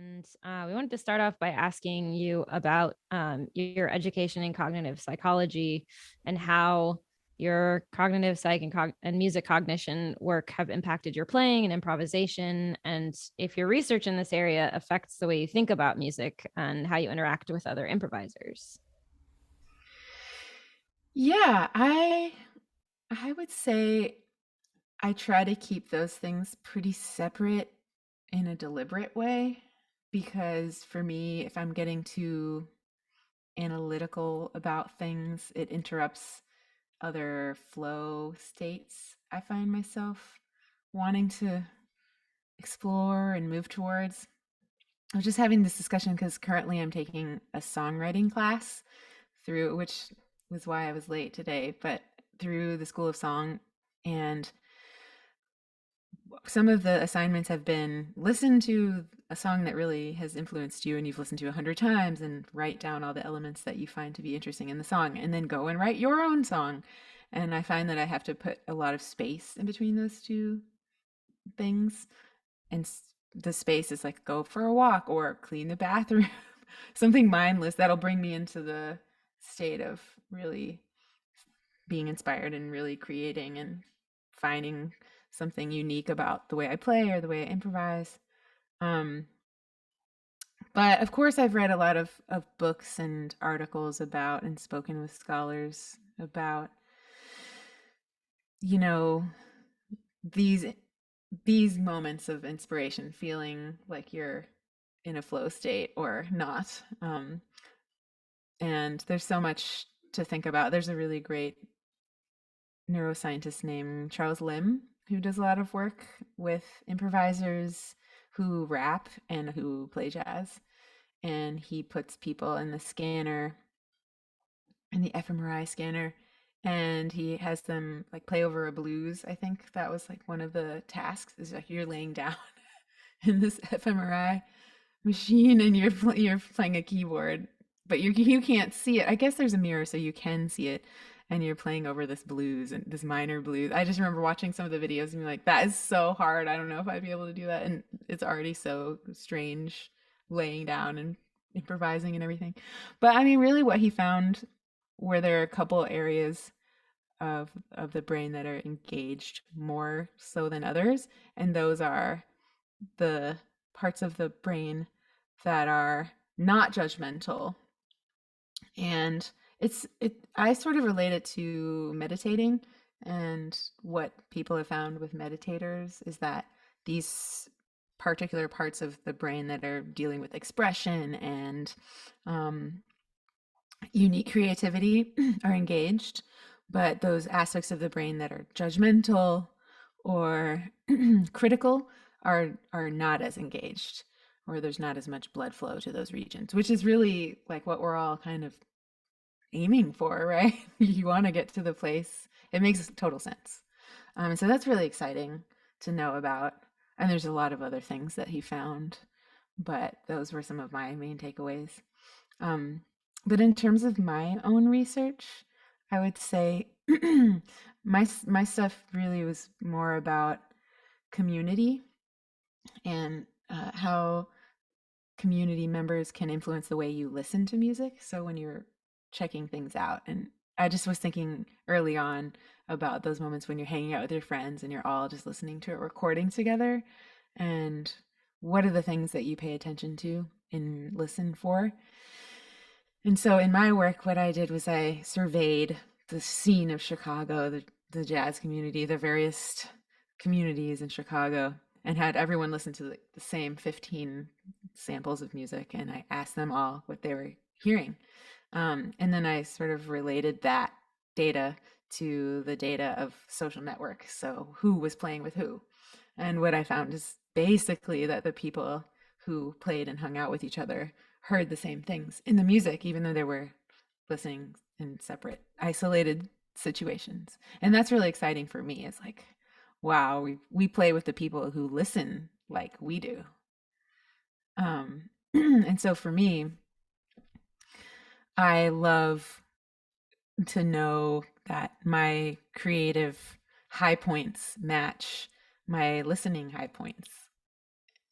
And we wanted to start off by asking you about your education in cognitive psychology and how your cognitive psych and music cognition work have impacted your playing and improvisation, and if your research in this area affects the way you think about music and how you interact with other improvisers. Yeah, I would say I try to keep those things pretty separate in a deliberate way because for me, if I'm getting too analytical about things, it interrupts other flow states I find myself wanting to explore and move towards. I was just having this discussion because currently I'm taking a songwriting class through, which was why I was late today, but through the School of Song. And some of the assignments have been listen to a song that really has influenced you and you've listened to 100 times and write down all the elements that you find to be interesting in the song and then go and write your own song. And I find that I have to put a lot of space in between those two things. And the space is like go for a walk or clean the bathroom, something mindless that'll bring me into the state of really being inspired and really creating and finding something unique about the way I play or the way I improvise. Um, but of course, I've read a lot of books and articles about and spoken with scholars about, you know, these these moments of inspiration, feeling like you're in a flow state or not. And there's so much to think about. There's a really great neuroscientist named Charles Lim who does a lot of work with improvisers who rap and who play jazz. And he puts people in the scanner, in the fMRI scanner, and he has them like play over a blues. I think that was like one of the tasks is like you're laying down in this fMRI machine and you're playing a keyboard, but you can't see it. I guess there's a mirror so you can see it, and you're playing over this blues and this minor blues. I just remember watching some of the videos and being like, that is so hard. I don't know if I'd be able to do that, and it's already so strange laying down and improvising and everything. But I mean, really, what he found were there are a couple areas of the brain that are engaged more so than others, and those are the parts of the brain that are not judgmental. And it I sort of relate it to meditating, and what people have found with meditators is that these particular parts of the brain that are dealing with expression and um, unique creativity are engaged, but those aspects of the brain that are judgmental or critical are not as engaged, or there's not as much blood flow to those regions, which is really like what we're all kind of aiming for, right? You want to get to the place. It makes total sense. So that's really exciting to know about. And there's a lot of other things that he found, but those were some of my main takeaways. Um, but in terms of my own research, I would say my stuff really was more about community and how community members can influence the way you listen to music. So when you're checking things out, and I just was thinking early on about those moments when you're hanging out with your friends and you're all just listening to a recording together, and what are the things that you pay attention to and listen for. And so in my work, what I did was I surveyed the scene of Chicago, the jazz community, the various communities in Chicago, and had everyone listen to the same 15 samples of music. And I asked them all what they were hearing. And then I sort of related that data to the data of social networks. So who was playing with who? And what I found is basically that the people who played and hung out with each other heard the same things in the music, even though they were listening in separate, isolated situations. And that's really exciting for me. It's like, wow, we play with the people who listen like we do. And so for me, I love to know that my creative high points match my listening high points.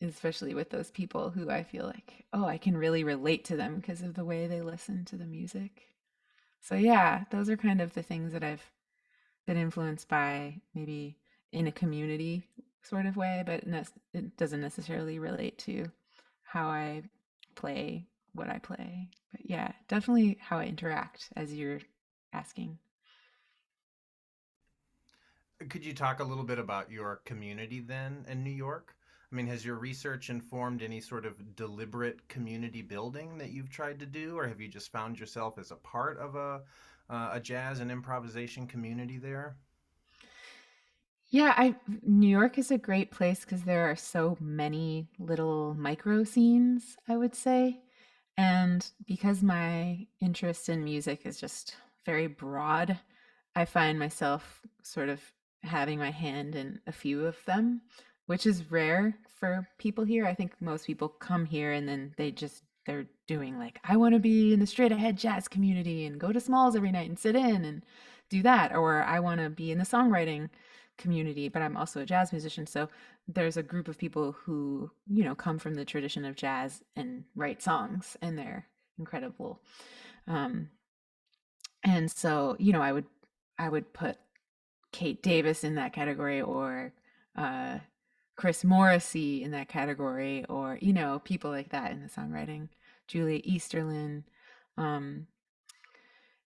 especially with those people who I feel like, oh, I can really relate to them because of the way they listen to the music. So yeah, those are kind of the things that I've been influenced by, maybe in a community sort of way, but it doesn't necessarily relate to how I play what I play. But yeah, definitely how I interact, as you're asking. Could you talk a little bit about your community then in New York? I mean, has your research informed any sort of deliberate community building that you've tried to do, or have you just found yourself as a part of a jazz and improvisation community there? Yeah, I New York is a great place because there are so many little micro scenes, I would say. And because my interest in music is just very broad, I find myself sort of having my hand in a few of them, which is rare for people here. I think most people come here and then they're doing like, I want to be in the straight ahead jazz community and go to Smalls every night and sit in and do that. Or I want to be in the songwriting community, but I'm also a jazz musician. So there's a group of people who, come from the tradition of jazz and write songs, and they're incredible. Um, and so, I would put Kate Davis in that category, or uh, Chris Morrissey in that category, or people like that in the songwriting. Julia Easterlin. Um,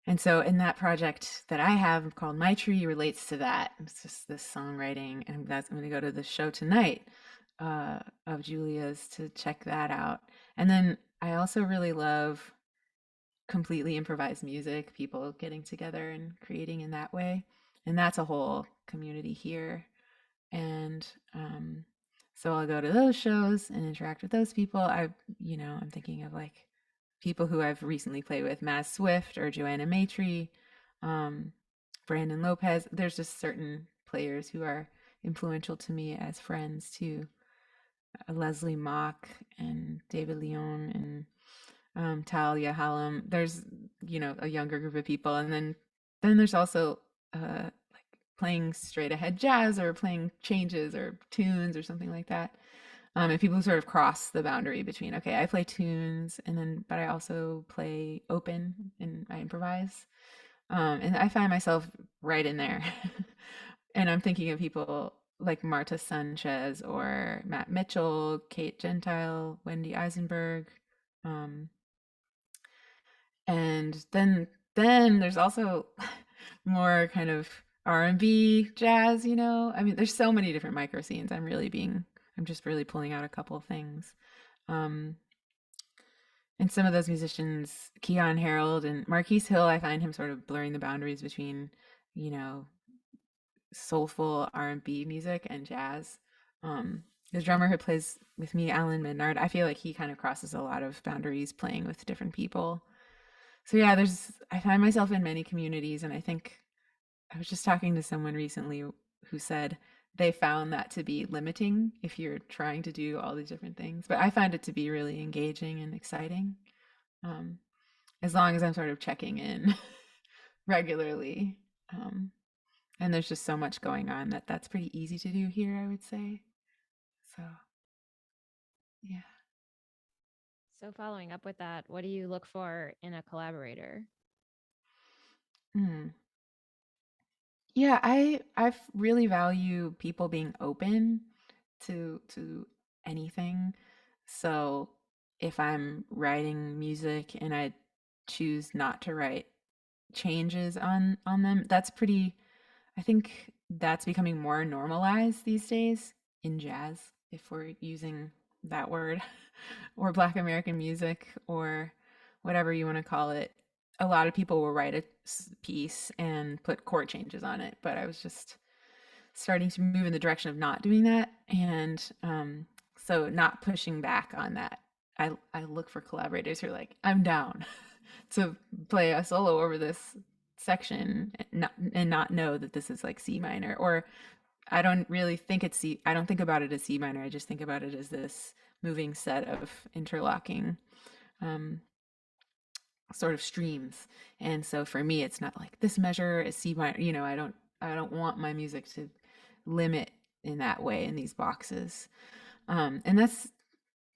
and so in that project that I have called My Tree relates to that. It's just this songwriting, and I'm going to go to the show tonight of Julia's to check that out. And then I also really love completely improvised music, people getting together and creating in that way. And that's a whole community here. And so I'll go to those shows and interact with those people. I'm thinking of like people who I've recently played with, Maz Swift or Joanna Maitre, um, Brandon Lopez. There's just certain players who are influential to me as friends too. Leslie Mock and David Leon and Talia Hallam. There's a younger group of people, and then there's also like playing straight ahead jazz or playing changes or tunes or something like that. And people who sort of cross the boundary between, okay, I play tunes and then but I also play open and I improvise. And I find myself right in there. And I'm thinking of people like Marta Sanchez or Matt Mitchell, Kate Gentile, Wendy Eisenberg. Um, and then there's also more kind of R&B jazz, I mean, there's so many different micro scenes. I'm just really pulling out a couple of things. Um, and some of those musicians, Keon Harold and Marquise Hill, I find him sort of blurring the boundaries between, you know, soulful R&B music and jazz. The drummer who plays with me, Alan Midnard, I feel like he kind of crosses a lot of boundaries playing with different people. So yeah, I find myself in many communities, and I think I was just talking to someone recently who said they found that to be limiting if you're trying to do all these different things. But I find it to be really engaging and exciting, um, as long as I'm sort of checking in regularly. Um, and there's just so much going on that's pretty easy to do here, I would say. So yeah. So, following up with that, what do you look for in a collaborator? Mm. Yeah, I really value people being open to anything. So if I'm writing music and I choose not to write changes on them, that's pretty I think that's becoming more normalized these days in jazz, if we're using that word, or Black American music, or whatever you want to call it. A lot of people will write a piece and put chord changes on it, but I was just starting to move in the direction of not doing that, and so not pushing back on that. I look for collaborators who are like, I'm down to play a solo over this section and not know that this is like C minor, or I don't really think it's C. I don't think about it as C minor. I just think about it as this moving set of interlocking um, sort of streams. And so for me, it's not like this measure is C minor. I don't want my music to limit in that way in these boxes. And that's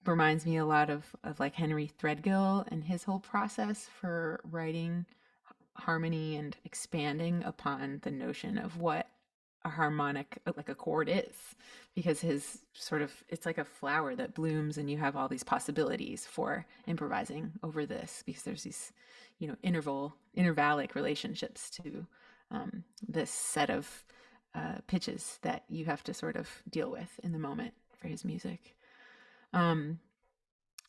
reminds me a lot of like Henry Threadgill and his whole process for writing harmony and expanding upon the notion of what a harmonic, like a chord is, because his sort of, it's like a flower that blooms and you have all these possibilities for improvising over this, because there's these, intervallic relationships to this set of pitches that you have to sort of deal with in the moment for his music. um,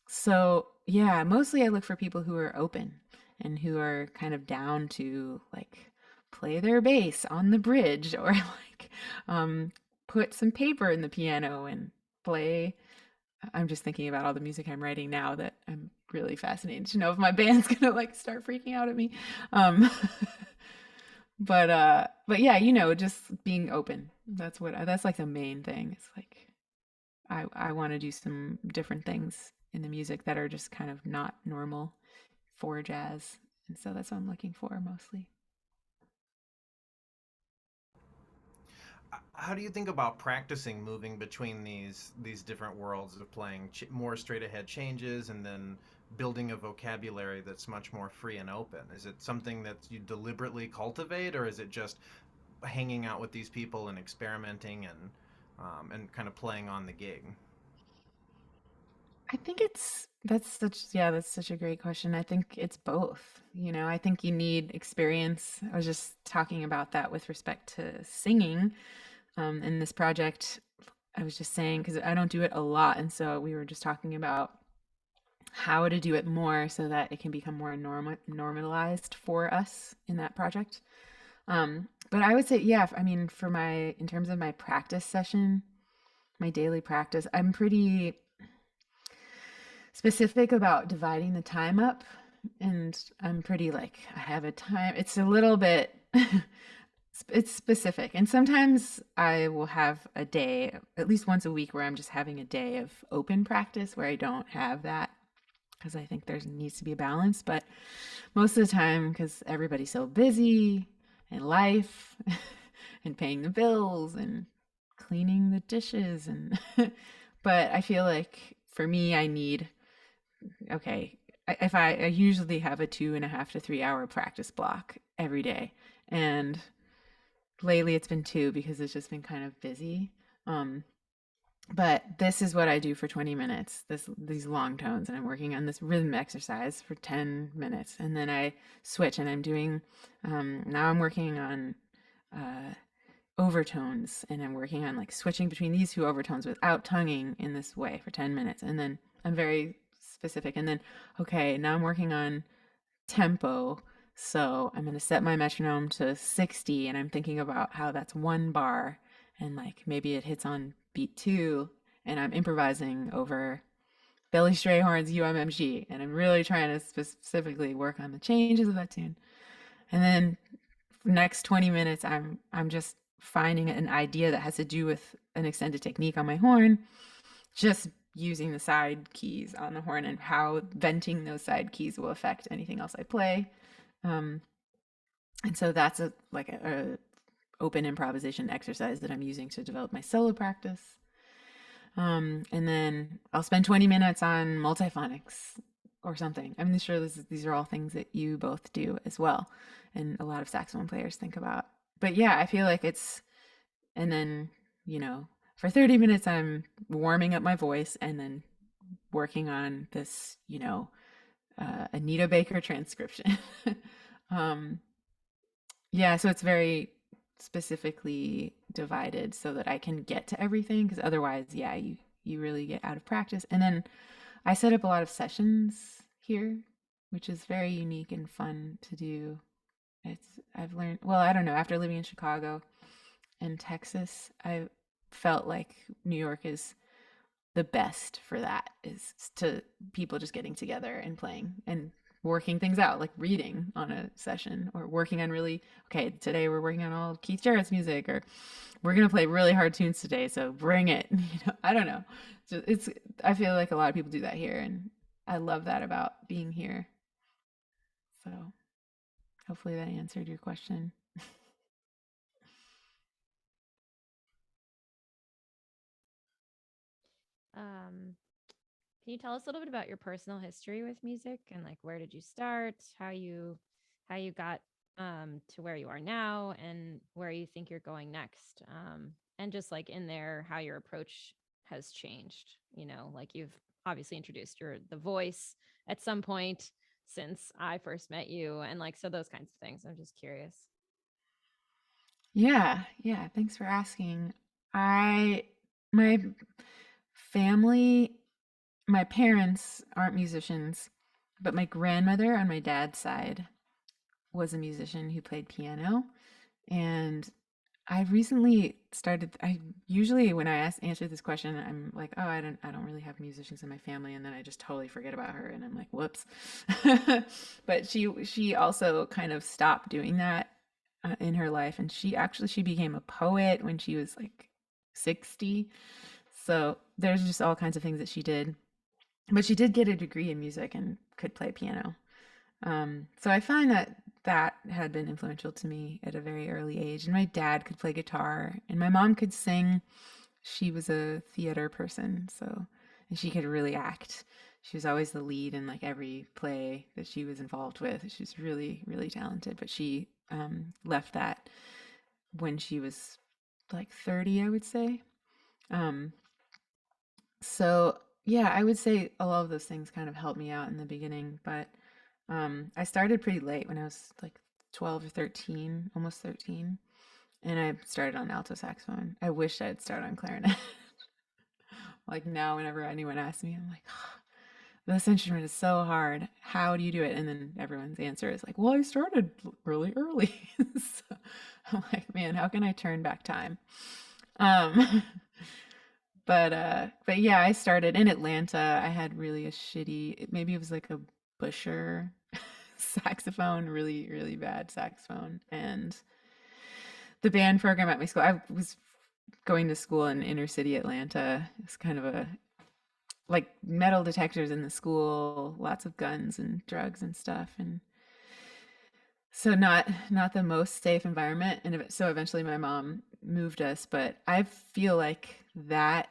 so yeah, mostly I look for people who are open and who are kind of down to like play their bass on the bridge, or like um put some paper in the piano and play. I'm just thinking about all the music I'm writing now that I'm really fascinated to know if my band's gonna like start freaking out at me. Um but yeah, just being open. That's like the main thing. It's like I want to do some different things in the music that are just kind of not normal for jazz. And so that's what I'm looking for mostly. How do you think about practicing moving between these different worlds of playing more straight ahead changes and then building a vocabulary that's much more free and open? Is it something that you deliberately cultivate, or is it just hanging out with these people and experimenting and kind of playing on the gig? I think that's such a great question. I think it's both. I think you need experience. I was just talking about that with respect to singing in this project. I was just saying, because I don't do it a lot, and so we were just talking about how to do it more so that it can become more normalized for us in that project. But I would say, yeah, I mean, in terms of my practice session, my daily practice, I'm pretty specific about dividing the time up. And I'm pretty like, I have a time. It's a little bit, it's specific. And sometimes I will have a day, at least once a week, where I'm just having a day of open practice where I don't have that, because I think there needs to be a balance. But most of the time, because everybody's so busy in life and paying the bills and cleaning the dishes, and but I feel like for me, I need, okay, if I usually have a 2.5 to 3 hour practice block every day, and lately it's been two because it's just been kind of busy. Um, but this is what I do for 20 minutes, these long tones, and I'm working on this rhythm exercise for 10 minutes, and then I switch and I'm doing, now I'm working on uh, overtones, and I'm working on like switching between these two overtones without tonguing in this way for 10 minutes. And then I'm very specific. And then, okay, now I'm working on tempo. So I'm going to set my metronome to 60, and I'm thinking about how that's one bar, and like maybe it hits on beat two, and I'm improvising over Billy Strayhorn's UMMG, and I'm really trying to specifically work on the changes of that tune. And then next 20 minutes I'm just finding an idea that has to do with an extended technique on my horn, just using the side keys on the horn and how venting those side keys will affect anything else I play. um, and so that's a open improvisation exercise that I'm using to develop my solo practice. And then I'll spend 20 minutes on multiphonics or something. I'm sure these are all things that you both do as well, and a lot of saxophone players think about. But yeah, I feel like and then, for 30 minutes, I'm warming up my voice and then working on this, Anita Baker transcription. um, yeah, so it's very specifically divided so that I can get to everything, because otherwise, yeah, you really get out of practice. And then I set up a lot of sessions here, which is very unique and fun to do. I've learned, well, I don't know, after living in Chicago and Texas, I felt like New York is the best for that, is to people just getting together and playing and working things out, like reading on a session, or working on really, okay, today we're working on all Keith Jarrett's music, or we're going to play really hard tunes today, so bring it. I don't know. So I feel like a lot of people do that here, and I love that about being here. So hopefully that answered your question. Um, can you tell us a little bit about your personal history with music and like where did you start, how you got to where you are now and where you think you're going next? And just like in there how your approach has changed, like you've obviously introduced the voice at some point since I first met you and like so those kinds of things. I'm just curious. Yeah, yeah. Thanks for asking. My family, my parents aren't musicians, but my grandmother on my dad's side was a musician who played piano. And I recently started. I usually when answer this question, I'm like, oh, I don't really have musicians in my family, and then I just totally forget about her, and I'm like, whoops. But she also kind of stopped doing that in her life, and she became a poet when she was like 60. So there's just all kinds of things that she did, but she did get a degree in music and could play piano. So I find that that had been influential to me at a very early age. And my dad could play guitar, and my mom could sing. She was a theater person, so and she could really act. She was always the lead in like every play that she was involved with. She's really, really talented, but she left that when she was like 30, I would say. Um, so yeah, I would say a lot of those things kind of helped me out in the beginning, but I started pretty late when I was like 12 or 13, almost 13, and I started on alto saxophone. I wish I'd started on clarinet. Like now, whenever anyone asks me, I'm like, oh, this instrument is so hard. How do you do it? And then everyone's answer is like, well, I started really early. So I'm like, man, how can I turn back time? Um, but yeah, I started in Atlanta. I had really a shitty, maybe it was like a Busher saxophone, really, really bad saxophone. And the band program at my school, I was going to school in inner city Atlanta. It's kind of a like metal detectors in the school, lots of guns and drugs and stuff. And so not the most safe environment. And so eventually my mom moved us, but I feel like that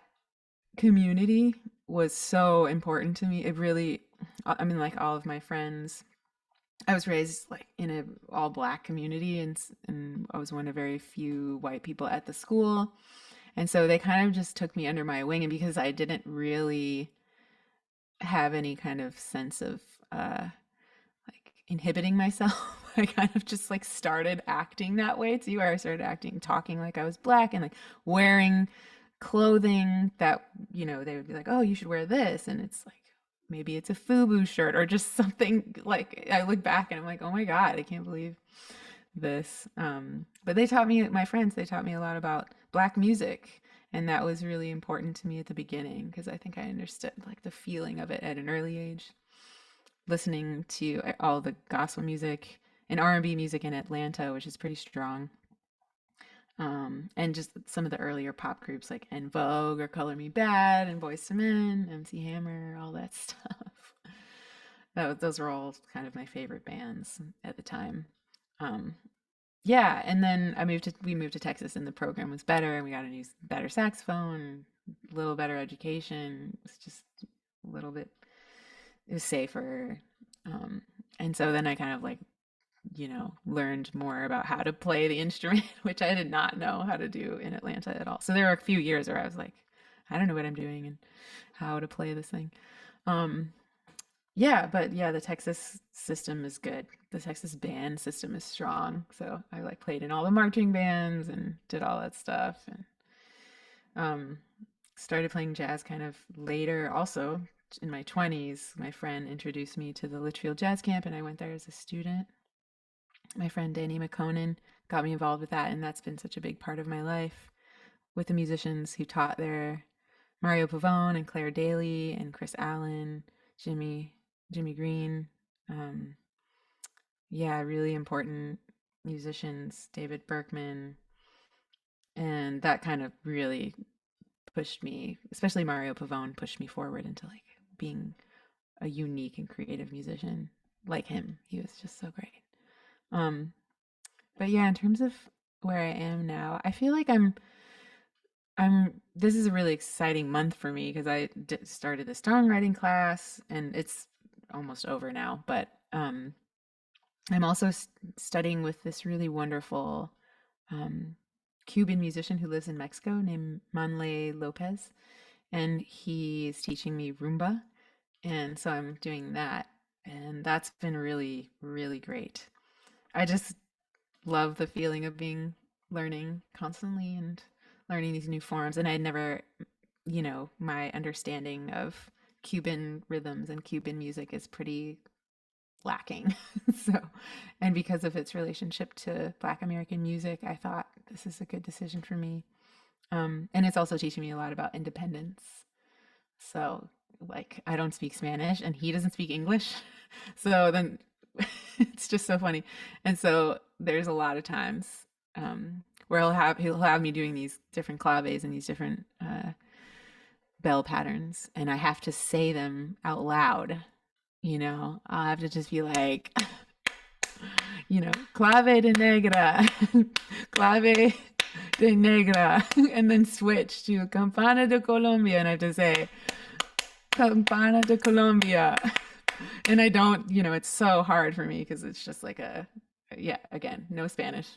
community was so important to me. It really, I mean, like all of my friends, I was raised like in a all black community, and I was one of very few white people at the school. And so they kind of just took me under my wing, and because I didn't really have any kind of sense of like inhibiting myself, I kind of just like started acting that way too, where I started acting, talking like I was black and like wearing clothing that, they would be like, oh, you should wear this. And it's like, maybe it's a FUBU shirt or just something like I look back and I'm like, oh my God, I can't believe this. But my friends, they taught me a lot about black music. And that was really important to me at the beginning because I think I understood like the feeling of it at an early age listening to all the gospel music and R&B music in Atlanta, which is pretty strong. And just some of the earlier pop groups like En Vogue or Color Me Bad and Boyz II Men, MC Hammer, all that stuff. Those were all kind of my favorite bands at the time. Um, yeah, and then we moved to Texas, and the program was better, and we got a new, better saxophone, a little better education. It's just a little bit, it was safer. Um, and so then I kind of like, learned more about how to play the instrument, which I did not know how to do in Atlanta at all. So there were a few years where I was like, I don't know what I'm doing and how to play this thing. Um, yeah, but yeah, the Texas system is good. The Texas band system is strong. So I like played in all the marching bands and did all that stuff and um started playing jazz kind of later also in my 20s. My friend introduced me to the Litchfield Jazz Camp and I went there as a student. My friend Danny McConan got me involved with that, and that's been such a big part of my life with the musicians who taught there. Mario Pavone and Claire Daly and Chris Allen, Jimmy Green. Um, yeah, really important musicians, David Berkman. And that kind of really pushed me, especially Mario Pavone pushed me forward into like being a unique and creative musician like him. He was just so great. Um, but yeah, in terms of where I am now, I feel like I'm this is a really exciting month for me because started a songwriting class and it's almost over now. But I'm also studying with this really wonderful um, Cuban musician who lives in Mexico named Manle Lopez, and he is teaching me rumba, and so I'm doing that, and that's been really, really great. I just love the feeling of being learning constantly and learning these new forms, and I never, my understanding of Cuban rhythms and Cuban music is pretty lacking. So, and because of its relationship to Black American music, I thought this is a good decision for me. And it's also teaching me a lot about independence. So, like, I don't speak Spanish and he doesn't speak English. So then it's just so funny. And so there's a lot of times where he'll have me doing these different claves and these different bell patterns, and I have to say them out loud. I have to just be like, clave de negra, clave de negra, and then switch to campana de Colombia, and I have to say campana de Colombia. And I don't, it's so hard for me because it's just like yeah, again, no Spanish,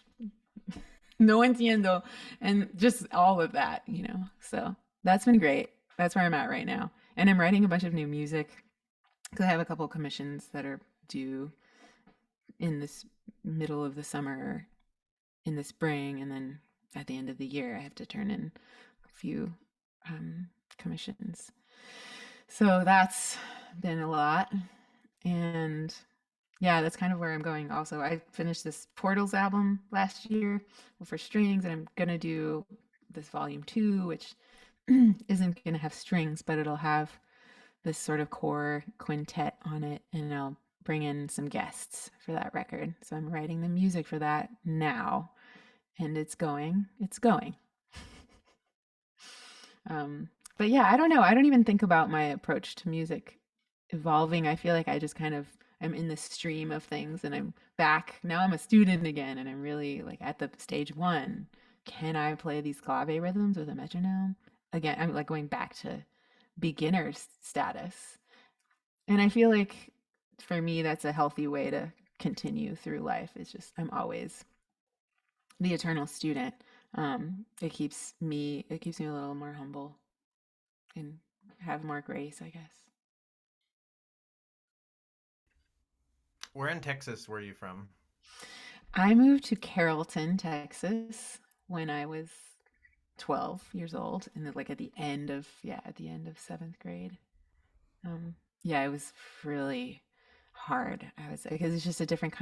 no entiendo, and just all of that. So that's been great. That's where I'm at right now. And I'm writing a bunch of new music because I have a couple commissions that are due in this middle of the summer, in the spring, and then at the end of the year, I have to turn in a few um, commissions. So that's been a lot. And yeah, that's kind of where I'm going. Also, I finished this Portals album last year for strings, and I'm gonna do this volume 2, which isn't gonna have strings, but it'll have this sort of core quintet on it, and I'll bring in some guests for that record. So I'm writing the music for that now, and it's going. Um, but yeah, I don't know. I don't even think about my approach to music evolving. I feel like I just kind of am in the stream of things and I'm back. Now I'm a student again and I'm really like at the stage 1. Can I play these clave rhythms with a metronome? Again, I'm like going back to beginner status. And I feel like for me that's a healthy way to continue through life. It's just I'm always the eternal student. It keeps me a little more humble and have more grace, I guess. Where in Texas were you from? I moved to Carrollton, Texas when I was 12 years old and like at the end of 7th grade. Um yeah, it was really hard. I was because it's just a different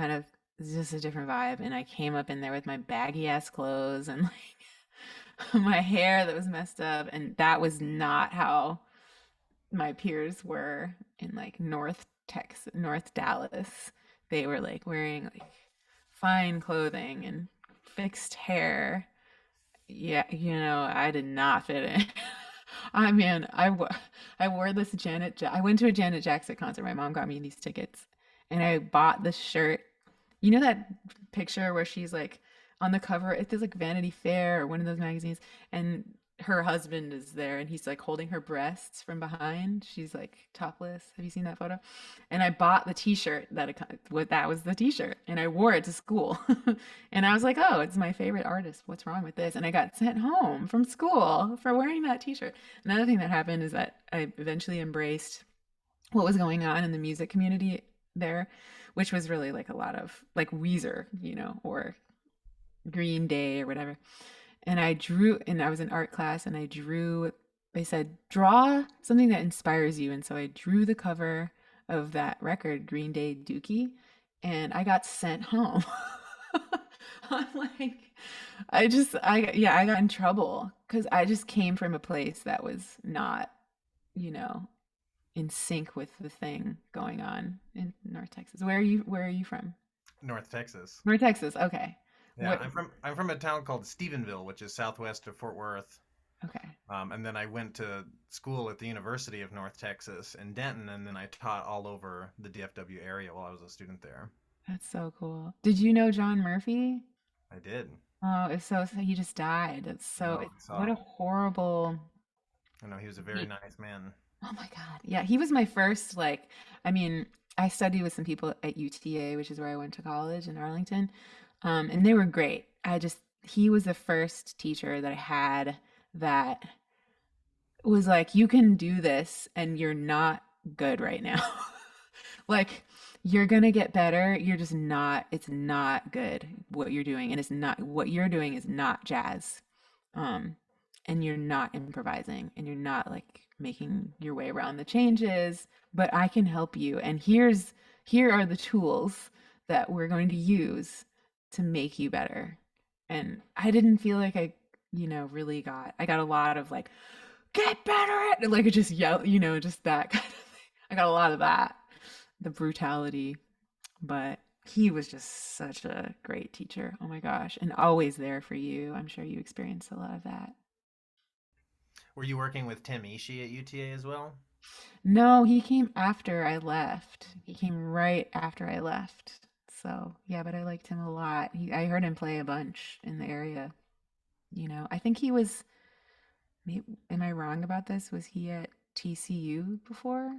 vibe, and I came up in there with my baggy ass clothes and like my hair that was messed up, and that was not how my peers were in like North Texas, North Dallas. They were like wearing like fine clothing and fixed hair. Yeah, I did not fit in. I mean, I wore this I went to a Janet Jackson concert. My mom got me these tickets, and I bought this shirt. You know that picture where she's like on the cover? It's like Vanity Fair or one of those magazines, and her husband is there, and he's like holding her breasts from behind. She's like topless. Have you seen that photo? And I bought the T-shirt that was the T-shirt, and I wore it to school. And I was like, "Oh, it's my favorite artist. What's wrong with this?" And I got sent home from school for wearing that T-shirt. Another thing that happened is that I eventually embraced what was going on in the music community there, which was really like a lot of like Weezer, or Green Day or whatever. And I was in art class and I drew, they said, draw something that inspires you. And so I drew the cover of that record, Green Day Dookie, and I got sent home. I'm like, I got in trouble because I just came from a place that was not, you know, in sync with the thing going on in North Texas. Where are you from? North Texas. North Texas. Okay. Yeah, What I'm from a town called Stephenville, which is southwest of Fort Worth. okay. And then I went to school at the University of North Texas in Denton, and then I taught all over the DFW area while I was a student there. That's so cool. Did you know John Murphy? I did. Oh, it's so, so he just died. No, It's I what saw. a horrible. I know he was a very He, nice man. oh my God. Yeah, he was my first, like, I mean, I studied with some people at UTA, which is where I went to college in Arlington. And they were great. He was the first teacher that I had that was like, you can do this and you're not good right now. Like, you're gonna get better. You're just not, it's not good what you're doing. And it's not, what you're doing is not jazz. Um, and you're not improvising and you're not like making your way around the changes, but I can help you. And here are the tools that we're going to use to make you better. And I didn't feel like really I got a lot of like, get better at it, like it just yell, just that kind of thing. I got a lot of that, the brutality, but he was just such a great teacher. Oh my gosh, and always there for you. I'm sure you experienced a lot of that. Were you working with Tim Ishii at UTA as well? No, he came after I left. He came right after I left. So yeah, but I liked him a lot. I heard him play a bunch in the area. I think he was. Am I wrong about this? Was he at TCU before?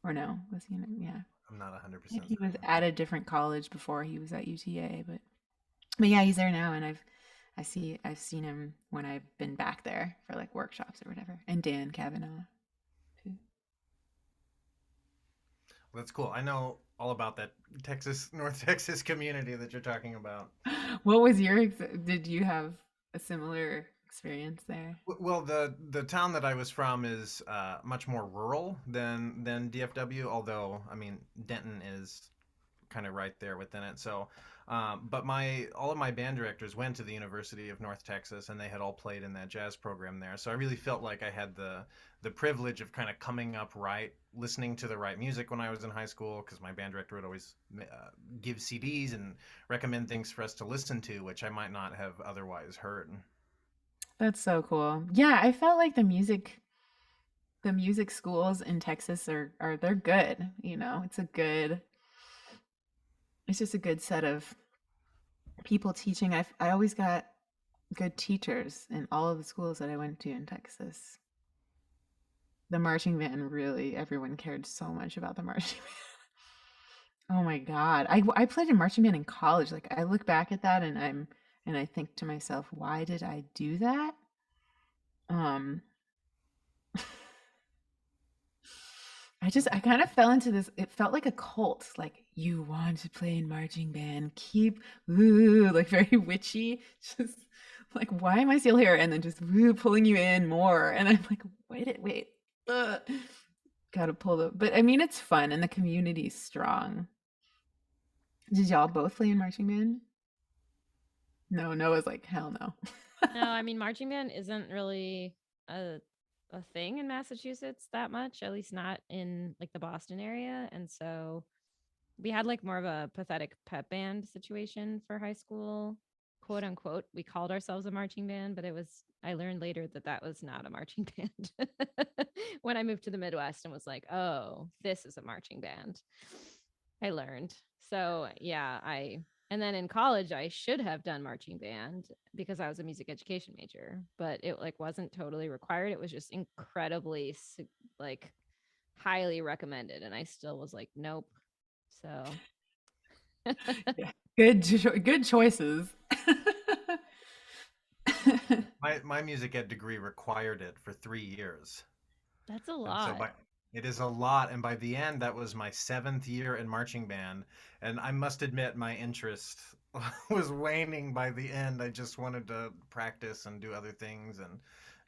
Or no? Was he? Yeah. I'm not I think 100% he was certain. at a different college before he was at UTA, but yeah, he's there now, and I've seen him when I've been back there for like workshops or whatever. And Dan Kavanaugh too. Well, that's cool. I know all about that Texas, North Texas community that you're talking about. What was did you have a similar experience there? Well, the town that I was from is much more rural than DFW. Although, I mean, Denton is kind of right there within it. So, but my all of my band directors went to the University of North Texas, and they had all played in that jazz program there. So I really felt like I had the privilege of kind of coming up right, listening to the right music when I was in high school, because my band director would always give CDs and recommend things for us to listen to, which I might not have otherwise heard. That's so cool. Yeah, I felt like the music schools in Texas are they're good. It's just a good set of people teaching. I always got good teachers in all of the schools that I went to in Texas. The marching band, really, everyone cared so much about the marching band. Oh my God. I played in marching band in college. Like I look back at that and I think to myself, why did I do that? Um I kind of fell into this. It felt like a cult. Like, you want to play in marching band, keep, ooh, like very witchy. Just like, why am I still here? And then just ooh, pulling you in more. And I'm like, wait. Ugh. Gotta pull but I mean, it's fun and the community's strong. Did y'all both play in marching band? No, Noah's like, hell no. No, I mean marching band isn't really a a thing in Massachusetts that much, at least not in like the Boston area. And so we had like more of a pathetic pep band situation for high school, quote unquote. We called ourselves a marching band, but I learned later that that was not a marching band when I moved to the Midwest and was like, oh, this is a marching band. I learned. So yeah, and then in college I should have done marching band because I was a music education major, but it like wasn't totally required. It was just incredibly like highly recommended, and I still was like, nope. So Yeah. Good choices. My music ed degree required it for 3 years. that's a And so lot. by it is a lot, and by the end, that was my seventh year in marching band, and I must admit my interest was waning by the end. I just wanted to practice and do other things and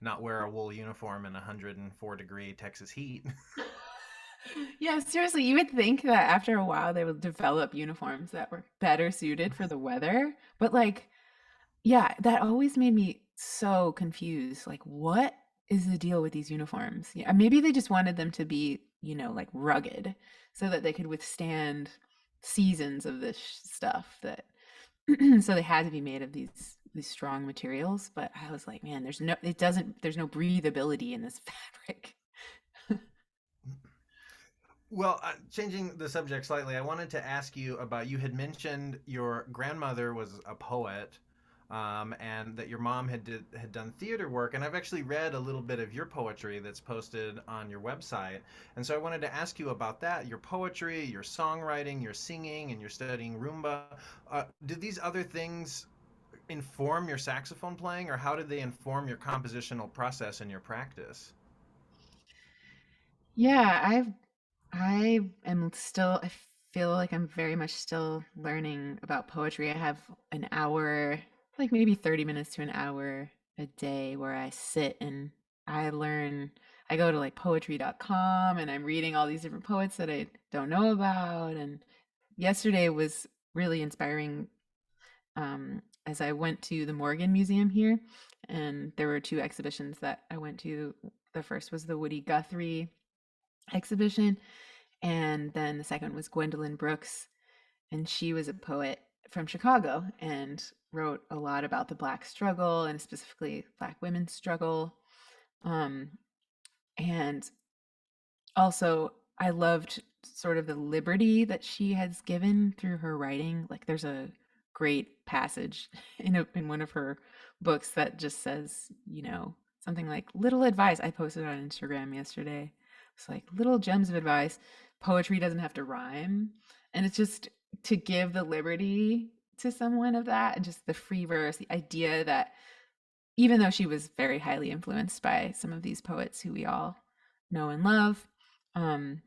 not wear a wool uniform in 104-degree Texas heat. Yeah, seriously, you would think that after a while they would develop uniforms that were better suited for the weather. But like, yeah, that always made me so confused. Like, what is the deal with these uniforms? Yeah, maybe they just wanted them to be, like rugged so that they could withstand seasons of this stuff that so they had to be made of these strong materials. But I was like, man, there's no breathability in this fabric. Well, changing the subject slightly, I wanted to ask you about, you had mentioned your grandmother was a poet. and that your mom had done theater work. And I've actually read a little bit of your poetry that's posted on your website. And so I wanted to ask you about that: your poetry, your songwriting, your singing, and you're studying rumba. Did these other things inform your saxophone playing, or how did they inform your compositional process and your practice? Yeah, I am still, I feel like I'm very much still learning about poetry. I have an hour, like maybe 30 minutes to an hour a day where I sit and I learn. I go to like poetry.com and I'm reading all these different poets that I don't know about. And yesterday was really inspiring, as I went to the Morgan Museum here, and there were two exhibitions that I went to. The first was the Woody Guthrie exhibition, and then the second was Gwendolyn Brooks, and she was a poet from Chicago and wrote a lot about the Black struggle and specifically Black women's struggle. Um, and also, I loved sort of the liberty that she has given through her writing. Like, there's a great passage in one of her books that just says, something like little advice. I posted on Instagram yesterday. It's like little gems of advice. Poetry doesn't have to rhyme, and it's just to give the liberty to someone of that, and just the free verse, the idea that even though she was very highly influenced by some of these poets who we all know and love, um,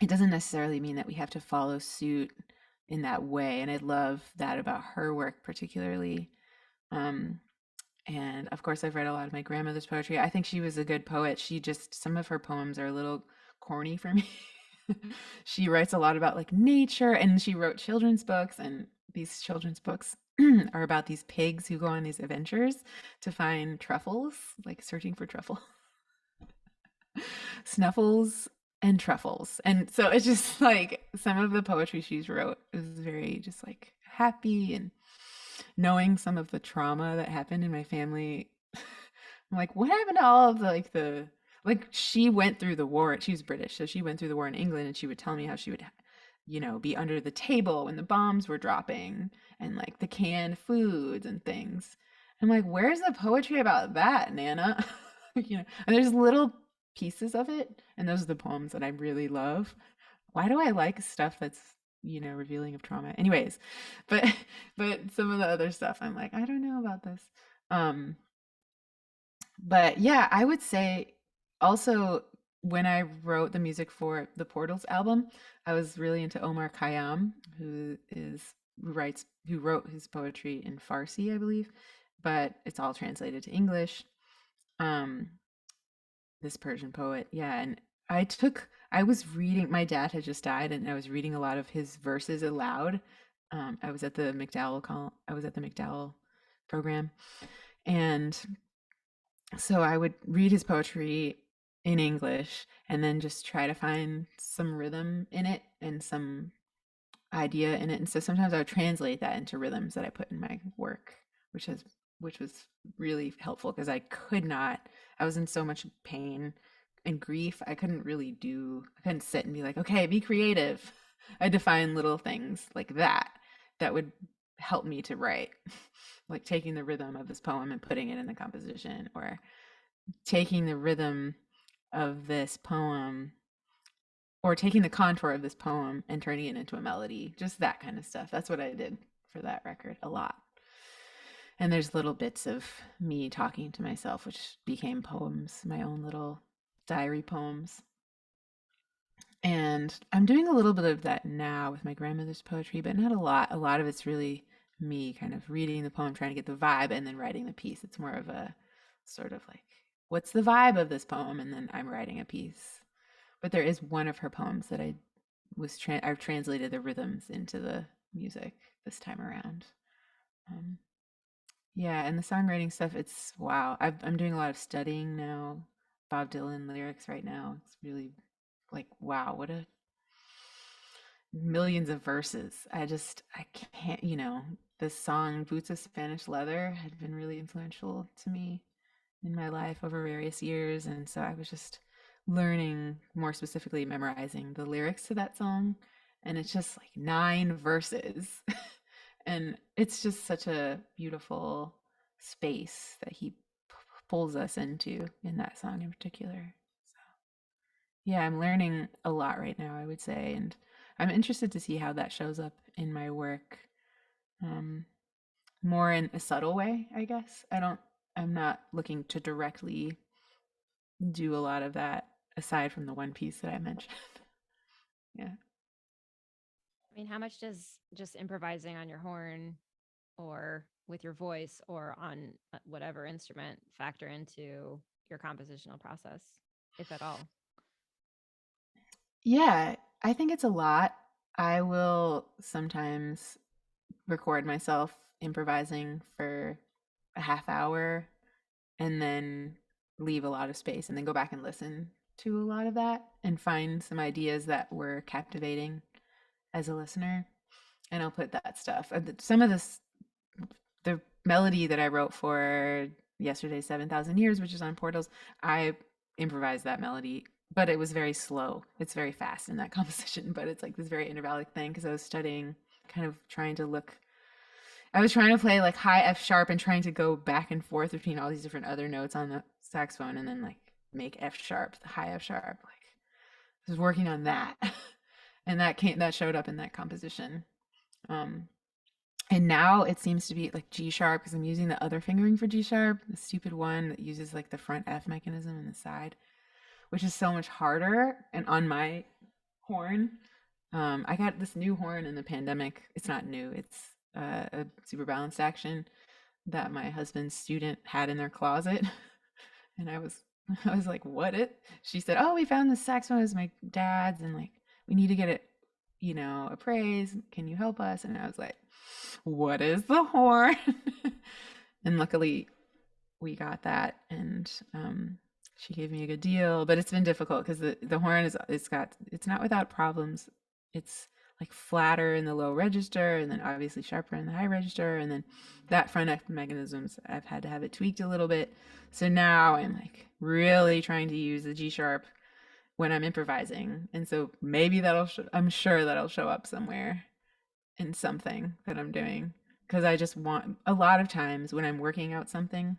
it doesn't necessarily mean that we have to follow suit in that way. And I love that about her work particularly. Um, and of course, I've read a lot of my grandmother's poetry. I think she was a good poet. Some of her poems are a little corny for me. She writes a lot about like nature, and she wrote children's books, and these children's books are about these pigs who go on these adventures to find truffles, like searching for truffle snuffles and truffles. And so it's just like some of the poetry she's wrote is very just like happy, and knowing some of the trauma that happened in my family. I'm like, what happened to all of the like she went through the war. She was British, so she went through the war in England, and she would tell me how she would be under the table when the bombs were dropping, and like the canned foods and things. I'm like, where's the poetry about that, Nana? And there's little pieces of it, and those are the poems that I really love. Why do I like stuff that's revealing of trauma? Anyways, but but some of the other stuff, I'm like, I don't know about this. Um, but yeah, I would say also when I wrote the music for the Portals album, I was really into Omar Khayyam, who wrote his poetry in Farsi, I believe, but it's all translated to English. Um, this Persian poet, yeah, and I was reading. My dad had just died, and I was reading a lot of his verses aloud. I was at the McDowell program, and so I would read his poetry in English and then just try to find some rhythm in it and some idea in it. And so sometimes I would translate that into rhythms that I put in my work, which has which was really helpful because I was in so much pain and grief. I couldn't sit and be like, okay, be creative. I define little things like that would help me to write. Like taking the rhythm of this poem and putting it in the composition, or taking the rhythm of this poem or taking the contour of this poem and turning it into a melody. Just that kind of stuff. That's what I did for that record a lot. And there's little bits of me talking to myself, which became poems, my own little diary poems. And I'm doing a little bit of that now with my grandmother's poetry, but not a lot. A lot of it's really me kind of reading the poem, trying to get the vibe, and then writing the piece. It's more of a sort of like, what's the vibe of this poem? And then I'm writing a piece. But there is one of her poems that I've translated the rhythms into the music this time around. Um, yeah, and the songwriting stuff, it's wow. I'm doing a lot of studying now, Bob Dylan lyrics right now. It's really like, wow, what a millions of verses. I can't, this song Boots of Spanish Leather had been really influential to me in my life over various years. And so I was just learning, more specifically memorizing the lyrics to that song. And it's just like 9 verses. And it's just such a beautiful space that he pulls us into in that song in particular. So, yeah, I'm learning a lot right now, I would say, and I'm interested to see how that shows up in my work. Um, More in a subtle way, I guess. I'm not looking to directly do a lot of that aside from the one piece that I mentioned. Yeah. I mean, how much does just improvising on your horn or with your voice or on whatever instrument factor into your compositional process, if at all? Yeah, I think it's a lot. I will sometimes record myself improvising for a half hour and then leave a lot of space and then go back and listen to a lot of that and find some ideas that were captivating as a listener. And I'll put that stuff. Some of this, the melody that I wrote for yesterday's 7,000 Years, which is on Portals, I improvised that melody, but it was very slow. It's very fast in that composition, but it's like this very intervallic thing because I was studying, kind of trying to look. I was trying to play like high F sharp and trying to go back and forth between all these different other notes on the saxophone and then like make F sharp, the high F sharp. Like I was working on that. And that showed up in that composition. Um, and now it seems to be like G sharp because I'm using the other fingering for G sharp, the stupid one that uses like the front F mechanism and the side, which is so much harder. And on my horn, I got this new horn in the pandemic. It's not new. It's a super balanced action that my husband's student had in their closet, and I was like, "What it?" She said, "Oh, we found this saxophone. It's my dad's, and like we need to get it, appraised. Can you help us?" And I was like, "What is the horn?" And luckily, we got that, and she gave me a good deal. But it's been difficult because the horn it's not without problems. It's like flatter in the low register, and then obviously sharper in the high register, and then that front F mechanisms I've had to have it tweaked a little bit. So now I'm like really trying to use the G sharp when I'm improvising, and so maybe I'm sure that'll show up somewhere in something that I'm doing because I just want a lot of times when I'm working out something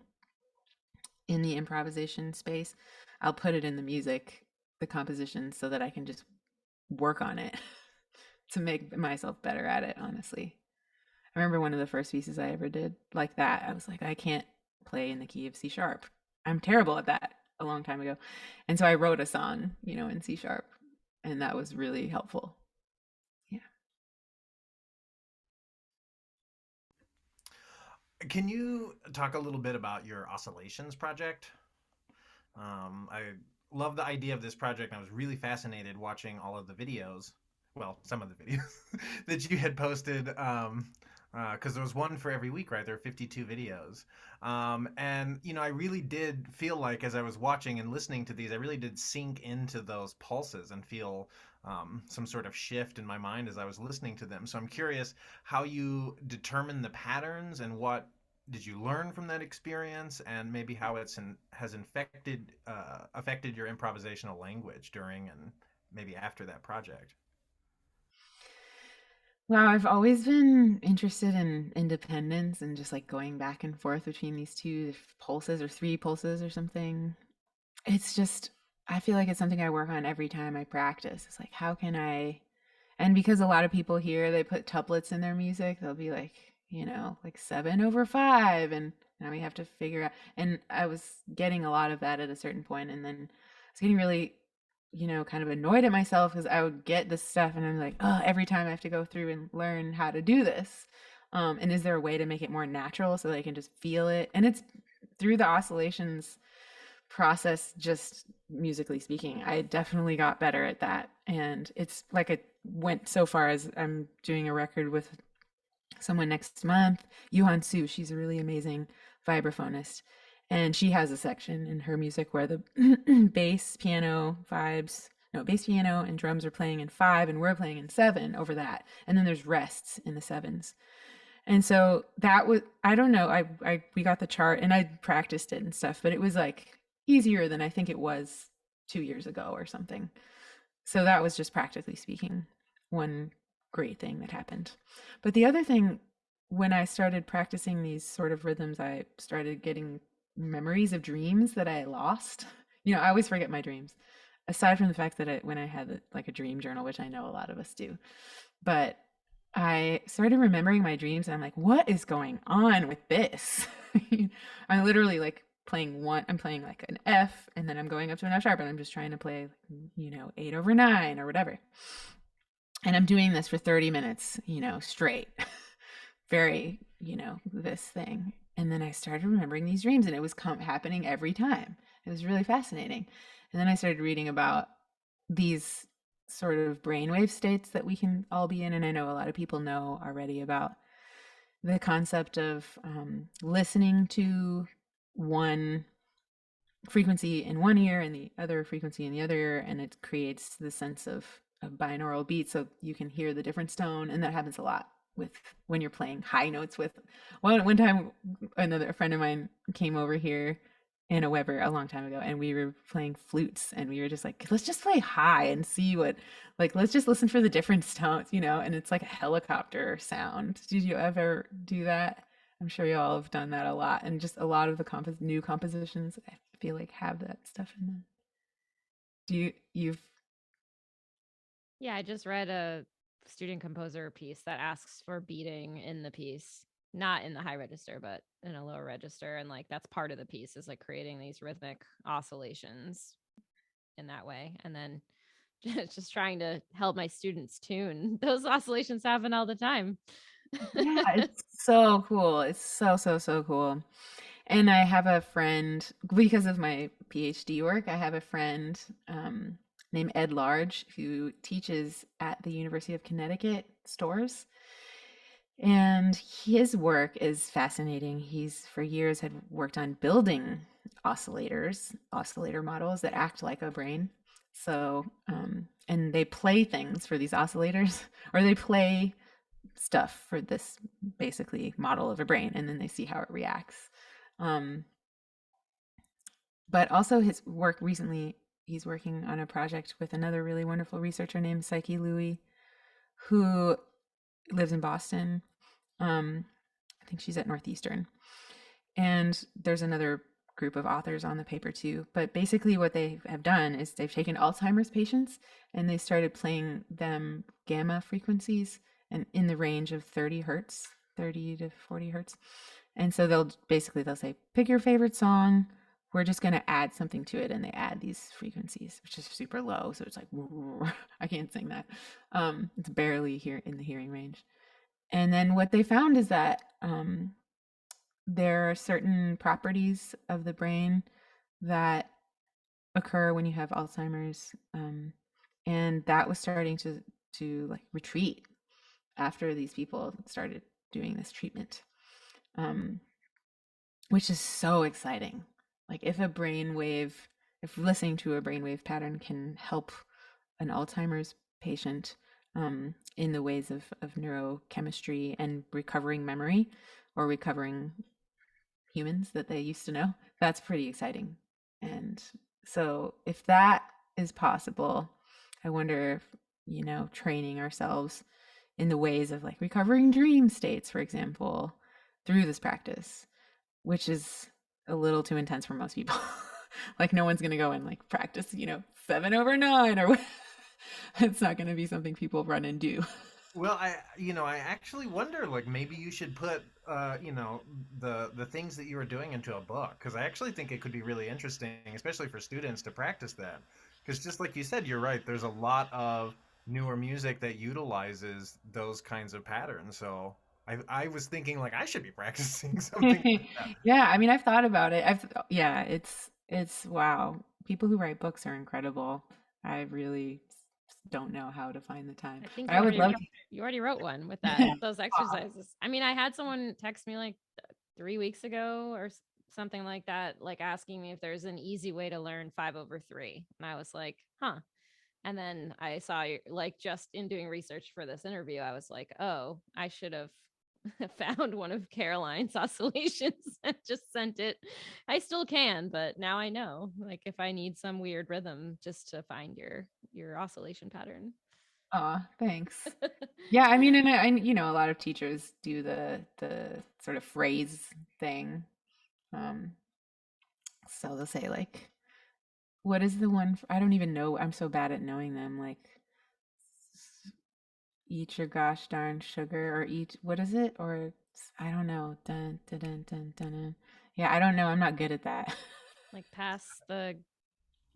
in the improvisation space, I'll put it in the music, the composition, so that I can just work on it to make myself better at it, honestly. I remember one of the first pieces I ever did like that. I was like, I can't play in the key of C sharp. I'm terrible at that a long time ago. And so I wrote a song, in C sharp, and that was really helpful. Yeah. Can you talk a little bit about your Oscillations project? I love the idea of this project. I was really fascinated watching all of the videos. Well, some of the videos that you had posted. Because there was one for every week, right? There were 52 videos. And, I really did feel like as I was watching and listening to these, I really did sink into those pulses and feel some sort of shift in my mind as I was listening to them. So I'm curious how you determine the patterns and what did you learn from that experience, and maybe how has affected your improvisational language during and maybe after that project. Wow, I've always been interested in independence and just like going back and forth between these two pulses or three pulses or something. It's just, I feel like it's something I work on every time I practice. It's like, how can I, and because a lot of people here, they put tuplets in their music, they'll be like, like 7/5. And now we have to figure out. And I was getting a lot of that at a certain point, and then I was getting really, kind of annoyed at myself because I would get this stuff and I'm like, oh, every time I have to go through and learn how to do this. And is there a way to make it more natural so that I can just feel it? And it's through the oscillations process, just musically speaking, I definitely got better at that. And it's like I went so far as I'm doing a record with someone next month, Yuhan Su. She's a really amazing vibraphonist. And she has a section in her music where the bass piano vibes, no, bass piano and drums are playing in 5 and we're playing in 7 over that. And then there's rests in the 7s. And so that was, I don't know, we got the chart and I practiced it and stuff, but it was like easier than I think it was 2 years ago or something. So that was just practically speaking one great thing that happened. But the other thing when I started practicing these sort of rhythms, I started getting memories of dreams that I lost. I always forget my dreams, aside from the fact that when I had like a dream journal, which I know a lot of us do. But I started remembering my dreams, and I'm like, what is going on with this? I'm literally like I'm playing like an F, and then I'm going up to an F sharp, and I'm just trying to play, 8/9 or whatever. And I'm doing this for 30 minutes, straight. Very, this thing. And then I started remembering these dreams, and it was happening every time. It was really fascinating. And then I started reading about these sort of brainwave states that we can all be in. And I know a lot of people know already about the concept of listening to one frequency in one ear and the other frequency in the other ear, and it creates the sense of a binaural beat, so you can hear the different tone. And that happens a lot with when you're playing high notes with one time. A friend of mine came over here in a Weber a long time ago, and we were playing flutes, and we were just like, let's just play high and see what, like, let's just listen for the different tones, and it's like a helicopter sound. Did you ever do that? I'm sure you all have done that a lot, and just a lot of the new compositions I feel like have that stuff in them. You've Yeah, I just read a student composer piece that asks for beating in the piece, not in the high register, but in a lower register. And like that's part of the piece is like creating these rhythmic oscillations in that way. And then just trying to help my students tune. Those oscillations happen all the time. Yeah, it's so cool. It's so cool. And I have a friend, because of my PhD work, I have a friend named Ed Large who teaches at the University of Connecticut Stores. And his work is fascinating. He's for years had worked on building oscillator models that act like a brain. So, and they play things for these oscillators, or they play stuff for this basically model of a brain, and then they see how it reacts. Um, but also his work recently, he's working on a project with another really wonderful researcher named Psyche Louie, who lives in Boston. I think she's at Northeastern. And there's another group of authors on the paper too. But basically, what they have done is they've taken Alzheimer's patients and they started playing them gamma frequencies and in the range of 30 hertz, 30 to 40 hertz. And so they'll say, pick your favorite song. We're just going to add something to it. And they add these frequencies, which is super low. So it's like, I can't sing that. It's barely here in the hearing range. And then what they found is that there are certain properties of the brain that occur when you have Alzheimer's, and that was starting to like retreat after these people started doing this treatment, which is so exciting. Like if listening to a brainwave pattern can help an Alzheimer's patient in the ways of neurochemistry and recovering memory or recovering humans that they used to know, that's pretty exciting. And so if that is possible, I wonder if, training ourselves in the ways of like recovering dream states, for example, through this practice, which is a little too intense for most people. Like no one's going to go and like practice, 7/9 or what. It's not going to be something people run and do. Well, I actually wonder, like, maybe you should put, the things that you were doing into a book, because I actually think it could be really interesting, especially for students to practice that. Because just like you said, you're right. There's a lot of newer music that utilizes those kinds of patterns. So I was thinking like I should be practicing something like that. Yeah, I mean, I've thought about it. Yeah, it's wow. People who write books are incredible. I really don't know how to find the time, I think but I would love to. you already wrote one with that Yeah. those Aw. exercises. I mean, I had someone text me like 3 weeks ago or something like that, like asking me if there's an easy way to learn 5/3, and I was like, huh. And then I saw like just in doing research for this interview, I was like, oh, I should have found one of Caroline's oscillations and just sent it. I still can, but now I know, like if I need some weird rhythm, just to find your oscillation pattern. Aw, thanks. Yeah, I mean, and a lot of teachers do the sort of phrase thing. Um, so they'll say like, what is the one? I don't even know. I'm so bad at knowing them. Like, eat your gosh darn sugar, or eat, what is it? Or I don't know. Dun, dun, dun, dun, dun, dun. Yeah, I don't know. I'm not good at that. Like pass the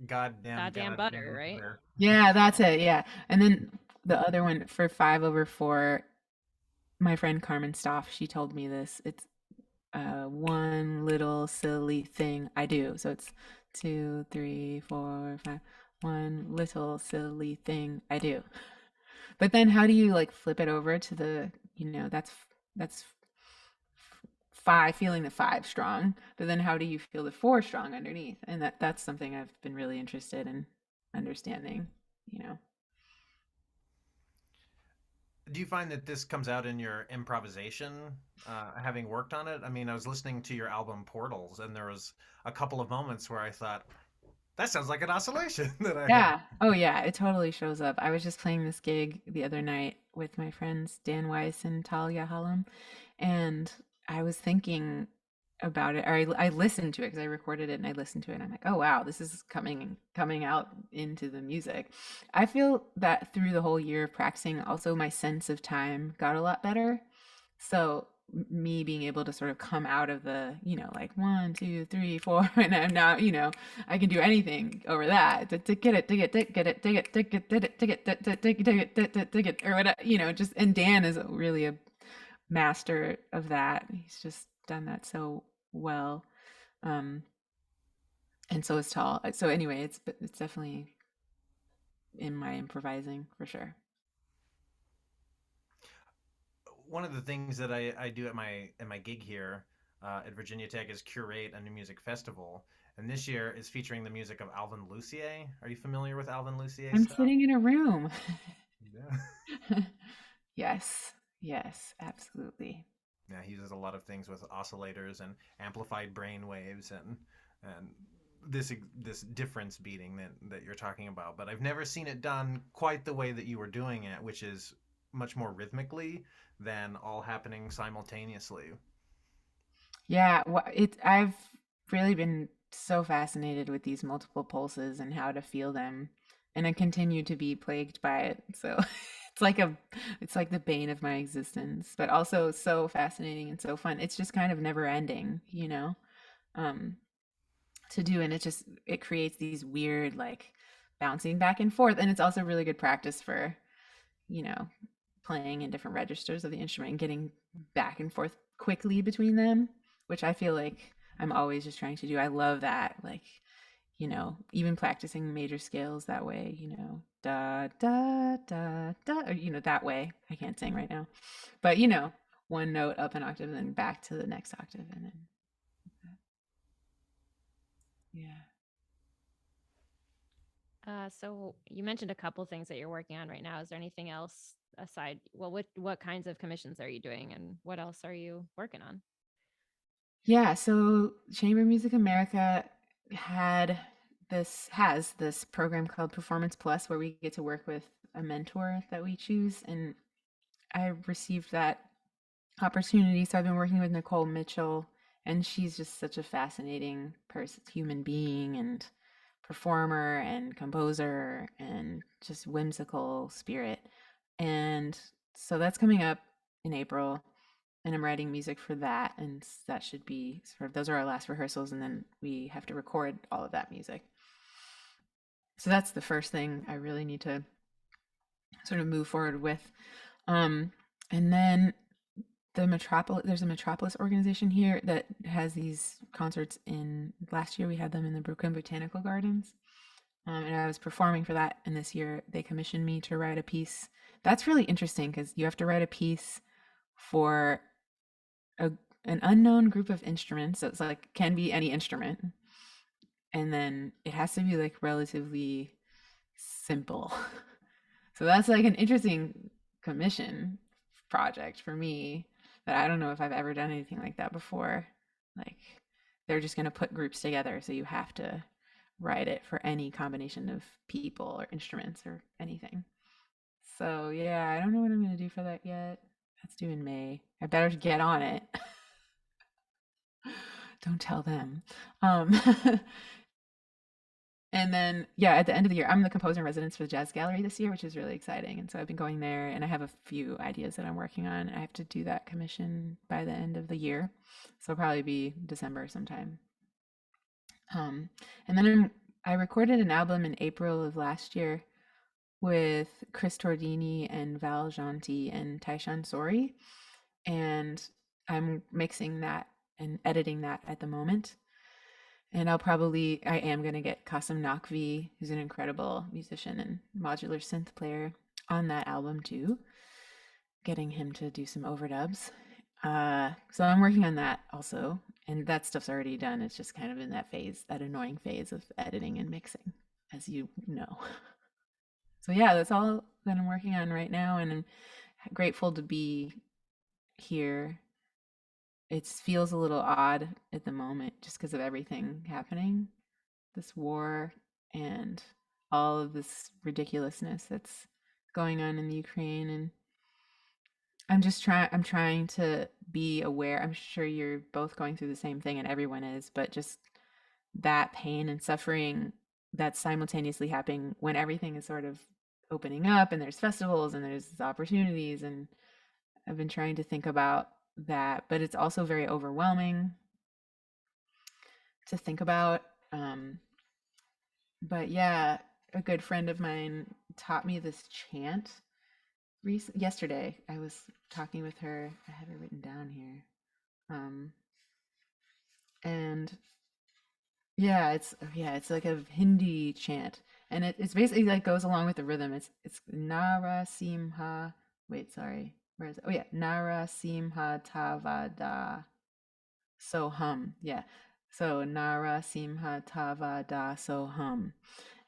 Goddamn, goddamn butter, goddamn right? butter. Yeah, that's it. Yeah. And then the other one for 5/4, my friend Carmen Stoff, she told me this. It's one little silly thing I do. So it's two, three, four, five. One little silly thing I do. But then how do you like flip it over to the, that's five, feeling the five strong, but then how do you feel the four strong underneath? And that's something I've been really interested in understanding, you know. Do you find that this comes out in your improvisation, having worked on it? I mean, I was listening to your album Portals, and there was a couple of moments where I thought, that sounds like an oscillation that I have. Yeah. Oh, yeah. It totally shows up. I was just playing this gig the other night with my friends Dan Weiss and Talia Hallam, and I was thinking about it, or I listened to it because I recorded it and I listened to it, and I'm like, oh wow, this is coming out into the music. I feel that through the whole year of practicing, also my sense of time got a lot better. So me being able to sort of come out of the, like one, two, three, four, and I'm now, I can do anything over that. To get it, dig it, dig it, dig it, dig it, dig it, dig it, dig it, dig it, or whatever, just, and Dan is really a master of that. He's just done that so well. Um, and so is Tall. So anyway, it's definitely in my improvising for sure. One of the things that I do at my gig here at Virginia Tech is curate a new music festival, and this year is featuring the music of Alvin Lucier. Are you familiar with Alvin Lucier's I'm stuff? sitting in a room. Yeah. Yes, yes, absolutely. Yeah, he uses a lot of things with oscillators and amplified brain waves and this difference beating that you're talking about. But I've never seen it done quite the way that you were doing it, which is much more rhythmically than all happening simultaneously. Yeah, I've really been so fascinated with these multiple pulses and how to feel them, and I continue to be plagued by it. So it's like a it's like the bane of my existence, but also so fascinating and so fun. It's just kind of never ending, um, to do, and it creates these weird like bouncing back and forth, and it's also really good practice for, you know, playing in different registers of the instrument and getting back and forth quickly between them, which I feel like I'm always just trying to do. I love that. Like, even practicing major scales that way, da, da, da, da, or, that way. I can't sing right now, but, one note up an octave and then back to the next octave. And then, yeah. So you mentioned a couple things that you're working on right now. Is there anything else aside? Well, what kinds of commissions are you doing, and what else are you working on? Yeah, so Chamber Music America has this program called Performance Plus where we get to work with a mentor that we choose, and I received that opportunity. So I've been working with Nicole Mitchell, and she's just such a fascinating person, human being, and performer, and composer, and just whimsical spirit. And so that's coming up in April, and I'm writing music for that. And that should be sort of, those are our last rehearsals, and then we have to record all of that music. So that's the first thing I really need to sort of move forward with. Um, and then there's a Metropolis organization here that has these concerts. In last year we had them in the Brooklyn Botanical Gardens, and I was performing for that, and this year they commissioned me to write a piece. That's really interesting because you have to write a piece for a, an unknown group of instruments. So it's like, can be any instrument, and then it has to be like relatively simple. So that's like an interesting commission project for me, that I don't know if I've ever done anything like that before. Like, they're just going to put groups together, so you have to write it for any combination of people or instruments or anything. So yeah, I don't know what I'm gonna do for that yet. That's due in May. I better get on it. Don't tell them. Um, and then yeah, at the end of the year, I'm the composer in residence for the Jazz Gallery this year, which is really exciting. And so I've been going there, and I have a few ideas that I'm working on. I have to do that commission by the end of the year, so it'll probably be December sometime. Um, and then I recorded an album in April of last year with Chris Tordini and Val Janti and Taishan Sori. And I'm mixing that and editing that at the moment. And I am going to get Kasim Nakvi, who's an incredible musician and modular synth player, on that album too, getting him to do some overdubs. So I'm working on that also. And that stuff's already done. It's just kind of in that phase, that annoying phase of editing and mixing, as you know. So yeah, that's all that I'm working on right now. And I'm grateful to be here. It feels a little odd at the moment just because of everything happening, this war and all of this ridiculousness that's going on in the Ukraine. And I'm trying to be aware. I'm sure you're both going through the same thing and everyone is, but just that pain and suffering that's simultaneously happening when everything is sort of opening up and there's festivals and there's opportunities. And I've been trying to think about that, but it's also very overwhelming to think about. But yeah, a good friend of mine taught me this chant yesterday. I was talking with her. I have it written down here. And it's like a Hindi chant, and it's basically like goes along with the rhythm. It's Nara Simha. Wait, sorry. Where is it? Oh yeah, Nara Simha Tavada Soham. Yeah. So Nara Simha Tavada Soham.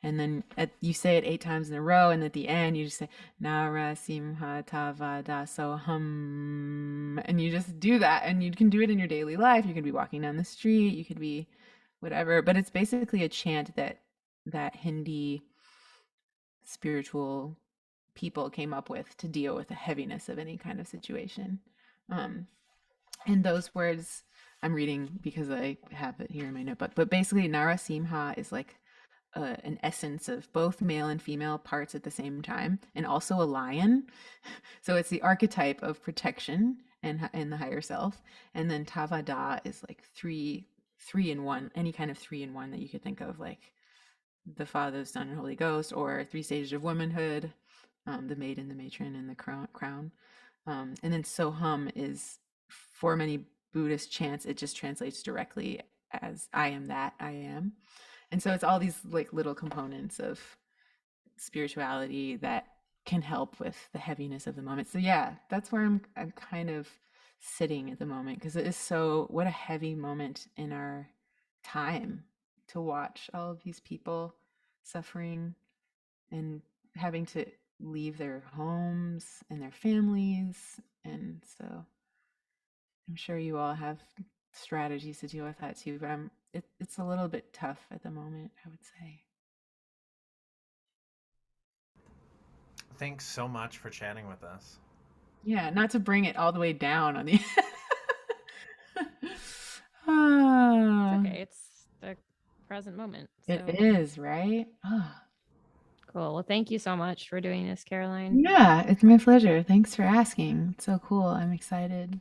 And then you say it 8 times in a row, and at the end you just say Nara Simha Tavada Soham. And you just do that, and you can do it in your daily life. You can be walking down the street, you could be whatever, but it's basically a chant that Hindi spiritual people came up with to deal with the heaviness of any kind of situation. Um, and those words I'm reading because I have it here in my notebook. But basically, Narasimha is like an essence of both male and female parts at the same time, and also a lion. So it's the archetype of protection and the higher self. And then Tavada is like three in one, any kind of three in one that you could think of, like the Father, the Son, and Holy Ghost, or 3 stages of womanhood, the maiden, the matron, and the crown. And then Soham is, for many Buddhist chants, it just translates directly as I am that I am. And so it's all these like little components of spirituality that can help with the heaviness of the moment. So yeah, that's where I'm kind of sitting at the moment, because it is so, what a heavy moment in our time to watch all of these people suffering and having to leave their homes and their families. And so I'm sure you all have strategies to deal with that too, but it's a little bit tough at the moment, I would say. Thanks so much for chatting with us. Yeah, not to bring it all the way down on the It's Ah, okay. It's the present moment. it So is, right? Ah, cool. Well, thank you so much for doing this, Caroline. yeah, it's my pleasure. Thanks for asking. It's so cool. I'm excited.